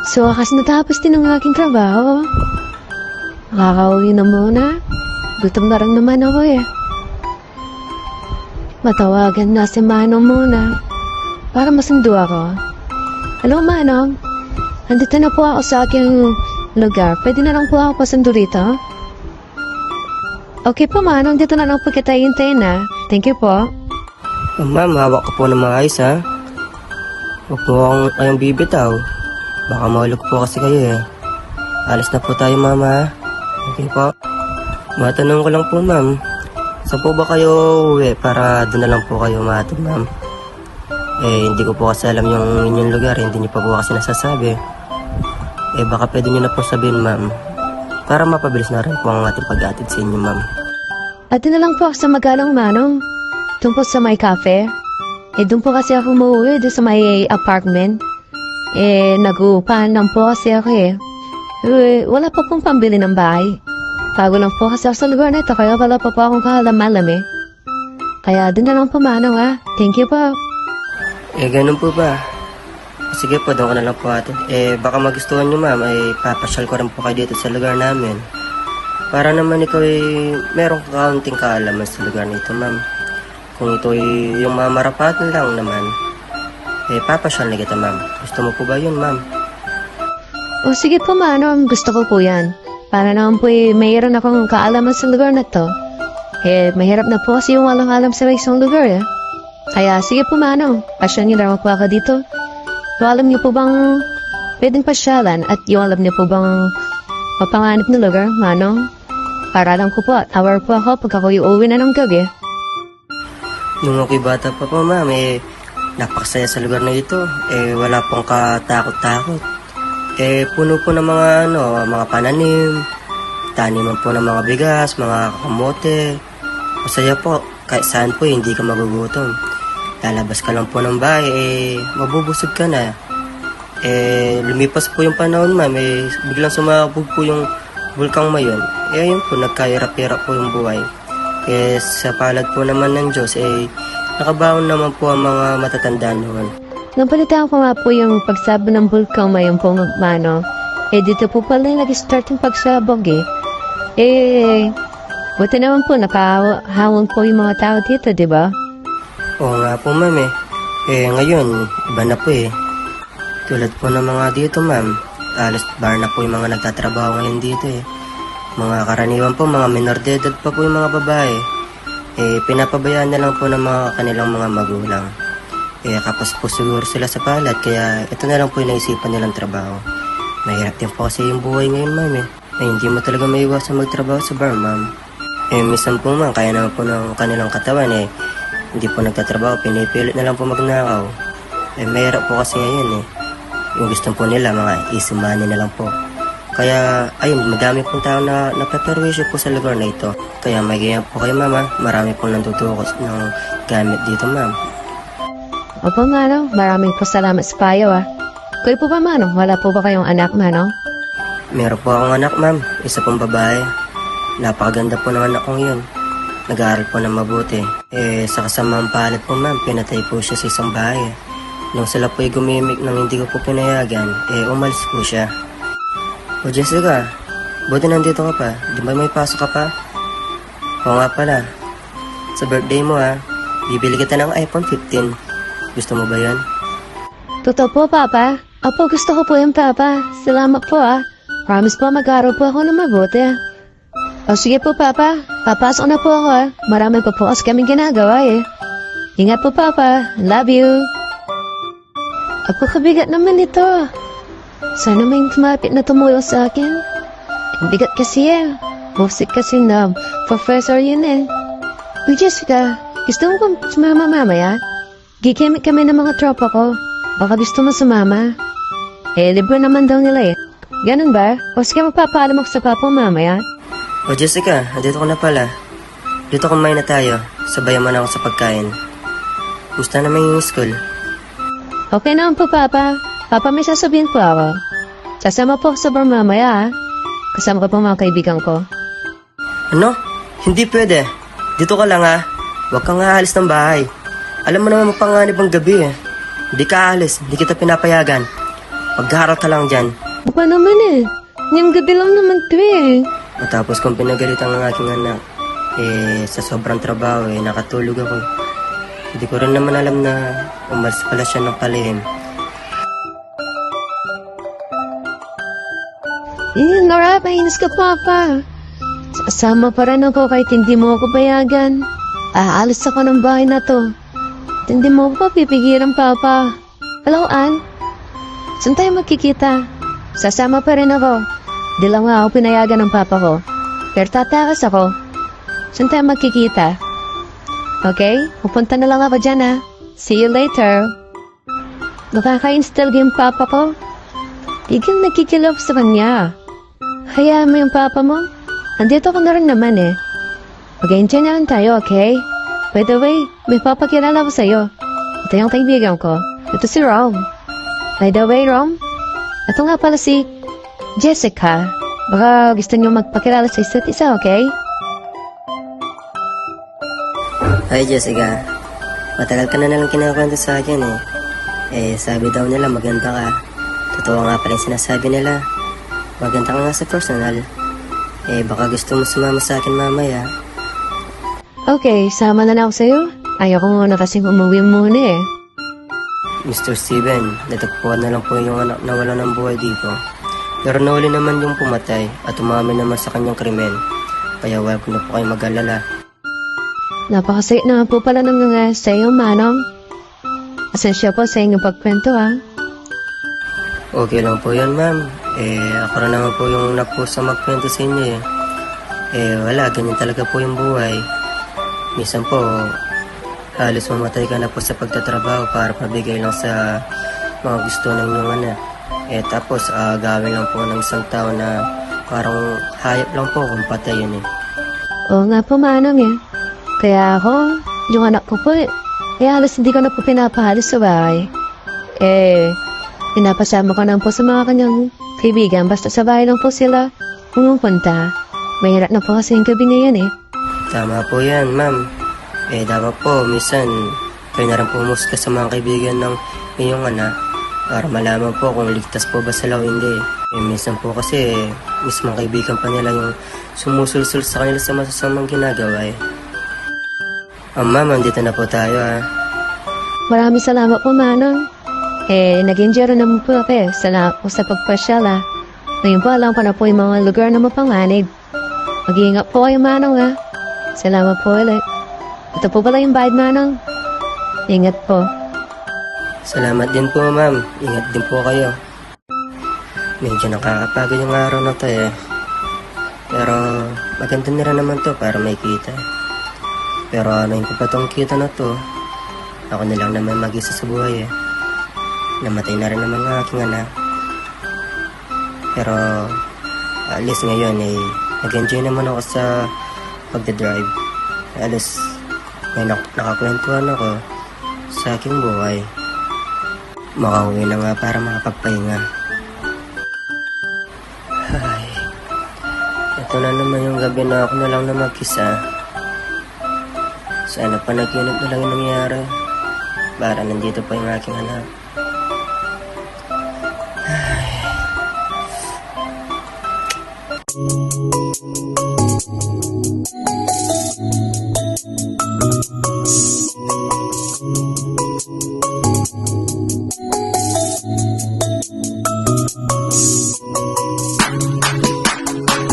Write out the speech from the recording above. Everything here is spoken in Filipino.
So, wakas natapos din ang aking trabaho. Nakakauwi na muna. Gutom na rin naman ako eh. Matawagan na si Manong muna para masundo ako. Hello, Manong. Andito na po ako sa aking lugar. Pwede na lang po ako pasundo rito? Okay po, Manong. Dito na lang po kita hintayin na. Thank you po. Ma'am, hawak ko po ng maayos ha. Huwag po akong kayong bibitaw. Baka mahulog po kasi kayo eh. Alis na po tayo, mama. Okay po. Matanong ko lang po, ma'am. Saan po ba kayo uwi para doon na lang po kayo mahatid, ma'am? Hindi ko po kasi alam yung inyong lugar. Hindi niyo pa po kasi nasasabi. Baka pwede niyo na po sabihin, ma'am. Para mapabilis na rin po ang ating pag-atid sa inyo, ma'am. At na lang po ako sa Magalang, Manong. Doon po sa may cafe. Doon po kasi ako umuwi doon sa may apartment. Nag-uupahan lang po kasi ako eh. Wala pa pong pambili ng bahay. Bago lang po kasi ako sa lugar na ito, kaya wala pa po akong kahalam-alam eh. Kaya doon na lang po, Manong ha. Thank you po. Ganun po ba? Sige po, doon ka na lang po atin. Baka magustuhan nyo, ma'am, papasyal ko rin po kayo dito sa lugar namin. Para naman ikaw merong kaunting kaalaman sa lugar nito, ma'am. Kung ito yung mamarapatan lang naman, papasyal na kita, ma'am. Gusto mo po ba yun, ma'am? O sige po, Manong. Gusto ko po yan. Para naman po mayroon akong kaalaman sa lugar na to. Mahirap na po kasi yung walang alam sa isang lugar eh. Kaya sige po, Manong. Pasyal niyo lang po ako dito. So, alam niyo po bang pwedeng pasyalan at yung alam niyo po bang mapanganib na lugar, Manong? Para lang ko po at hour po ako pag ako uuwi na ng gabi. Nung ako'y bata pa po, ma'am, napakasaya sa lugar na ito. Wala pong katakot-takot. Puno po ng mga pananim, taniman po ng mga bigas, mga kamote. Masaya po, kahit saan po hindi ka magugutom. Lalabas ka lang po ng bahay, mabubusog ka na. Lumipas po yung panahon, ma'am, biglang sumabog po yung bulkang mayon. Ayun po, nagkahirap-hirap po yung buhay. Sa palad po naman ng Diyos, nakabaon naman po ang mga matatanda noon. Napalitaan ko nga po yung pagsabog ng bulkang mayon po, Mano. Dito po pala yung nag-start yung pagsabog buti naman po, nakahawang po yung mga tao dito, di ba? Oo nga po, ma'am ngayon, iba na po Tulad po ng mga dito, ma'am. Alas bar na po yung mga nagtatrabaho ngayon dito Mga karaniwan po, mga minor de edad pa po yung mga babae. Pinapabayaan na lang po ng mga kanilang mga magulang. Kapos po siguro sila sa palad, kaya ito na lang po yung naisipan nilang trabaho. Mahirap din po kasi yung buhay ngayon, ma'am hindi mo talaga maiwasan magtrabaho sa bar, ma'am. Minsan po, ma'am, kaya naman po ng kanilang katawan hindi po nagtatrabaho, pinipilit na lang po magnakaw. Mahirap po kasi ngayon yung gusto po nila, mga easy money na lang po. Kaya, ayun, madami pong tao na napaperwisyo po sa lugar na ito. Kaya magiging po kayo, ma'am, marami pong nandutukos ng gamit dito, ma'am. Opo, Mano. Maraming po salamat sa payo, Kayo po ba, Mano? Wala po ba kayong anak, Mano? Meron po akong anak, ma'am. Isa pong babae. Napakaganda po ng anak kong yun. Nag-aaral po ng mabuti. Sa kasamang palad po, ma'am, pinatay po siya sa isang bahay. Nung sila po'y gumimik nang hindi ko po pinayagan, umalis po siya. O Jessica, buti nandito ka pa. Di ba may pasok ka pa? Oo nga pala. Sa birthday mo bibili kita ng iPhone 15. Gusto mo ba yan? Totoo po, Papa. Opo, gusto ko po yan, Papa. Salamat po, Promise po, mag-aaral po ako ng mabuti. O sige po, Papa. Papasok na po ako, Marami pa po kasi kaming ginagawa, Ingat po, Papa. Love you. Ako kabigat naman ito. Sana may tumapit na tumulong sa akin. Ang bigat kasi Musik kasi na professor yun Uy, Jessica, gusto mo kong sumama mamaya? Gikimik kami ng mga tropa ko. Baka gusto mo sumama. Libre naman daw nila Ganun ba? O sige, magpapaalam ako sa papa mamaya. O Jessica, andito ko na pala. Dito kumain na tayo. Sabayan mo na ako sa pagkain. Gusto naman yung school? Okay naman po, Papa. Papa, may sasabihin po ako. Sasama po ako sa bar mamaya, Kasama ko po mga kaibigan ko. Ano? Hindi pwede. Dito ka lang Huwag kang aalis ng bahay. Alam mo naman mapanganib ang gabi Hindi ka aalis. Hindi kita pinapayagan. Pagharap ka lang dyan. Apa naman eh? Ngayong gabi lang naman to eh. Matapos kong pinagalitan ng aking anak, sa sobrang trabaho, nakatulog ako. Hindi ko rin naman alam na umalis pala siya ng palihim. Nora, mahinis ka papa. Sasama pa rin ako kahit hindi mo ako payagan. Aalis ako ng bahay na to. At hindi mo ako papipigilan papa. Hello, Ann? Saan tayo magkikita? Sasama pa rin ako. Di lang nga ako pinayagan ng papa ko. Pero tatakas ako. Saan tayo magkikita? Okay? Pupunta na lang ako dyan ha. See you later. Nakaka-install yung papa ko. Biglang nagkikilap sa kanya. Hayaan mo yung papa mo. Andito ko na rin naman eh. Mag-enjoy na lang tayo, okay? By the way, may papakilala ko sa'yo. Ito yung kaibigan ko. Ito si Rom. By the way, Rom, ito nga pala si Jessica. Baka gusto niyo magpakilala sa isa't isa, okay? Hi Jessica, matagal ka na nalang kinakwento sa akin eh. Sabi daw nila maganda ka. Totoo nga pala yung sinasabi nila. Maganda ka nga sa personal. Baka gusto mo sumama sa akin mamaya. Okay, sama na ako sa'yo. Ayoko muna kasing umuwi muna eh. Mr. Steven, natagpuan na lang po yung anak na wala ng buhay dito. Pero nahuli naman yung pumatay at umamin naman sa kanyang krimen. Kaya huwag na po kayo mag-alala. Napakasaya naman po pala ng mga sa'yo, Manong. Asensya po sa inyong pagkwento, ha? Okay lang po yan, ma'am. Ako na naman po yung napusa magkwento sa inyo eh. Wala, ganyan talaga po yung buhay. Minsan po, halos mamatay ka na po sa pagtatrabaho para pabigay lang sa mga gusto ng inyong anak. Tapos, gawin lang po ng isang tao na parang hayop lang po kung patay yun eh. Oo nga po, Manong eh. Kaya ako, yung anak ko po eh. Kaya halos hindi ko na po pinapahalos sa bahay. Pinapasama ko lang po sa mga kanyang kaibigan. Basta sa bahay lang po sila pumupunta. Mahirap na po kasi yung gabi na yan eh. Tama po yan, ma'am. Dapat po, minsan, kayo na rin pumuska sa mga kaibigan ng inyong anak para malaman po kung ligtas po ba sila o hindi. Minsan po kasi, mismong kaibigan pa nila yung sumusulsul sa kanila sa masasamang ginagawa eh. Ma'am, andito na po tayo ah. Maraming salamat po, Manong. Nag-enjoy rin naman po ako eh. Salamat po sa pagpasyal ah. Ngayon po alam ko na po yung mga lugar na mapanganib. Mag-iingat po kayo, Manong ah. Salamat po ulit. Ito po pala yung bayad, Manong. Ingat po. Salamat din po, ma'am. Ingat din po kayo. Medyo nakakapagod yung araw na to eh. Pero maganda na rin naman to para may kita. Pero ano yung pa tong kita na to? Ako na lang naman mag-isa sa buhay eh. Namatay na rin naman ang aking anak. Pero at least ngayon nag-enjoy naman ako sa pagdadrive. At least may nakakwentuhan ako sa aking buhay. Makauwi na nga para makapagpahinga. Ay, ito na naman yung gabi na ako na lang na mag-isa. Sana panaginip na lang yung nangyari para nandito pa yung aking anak. Ay.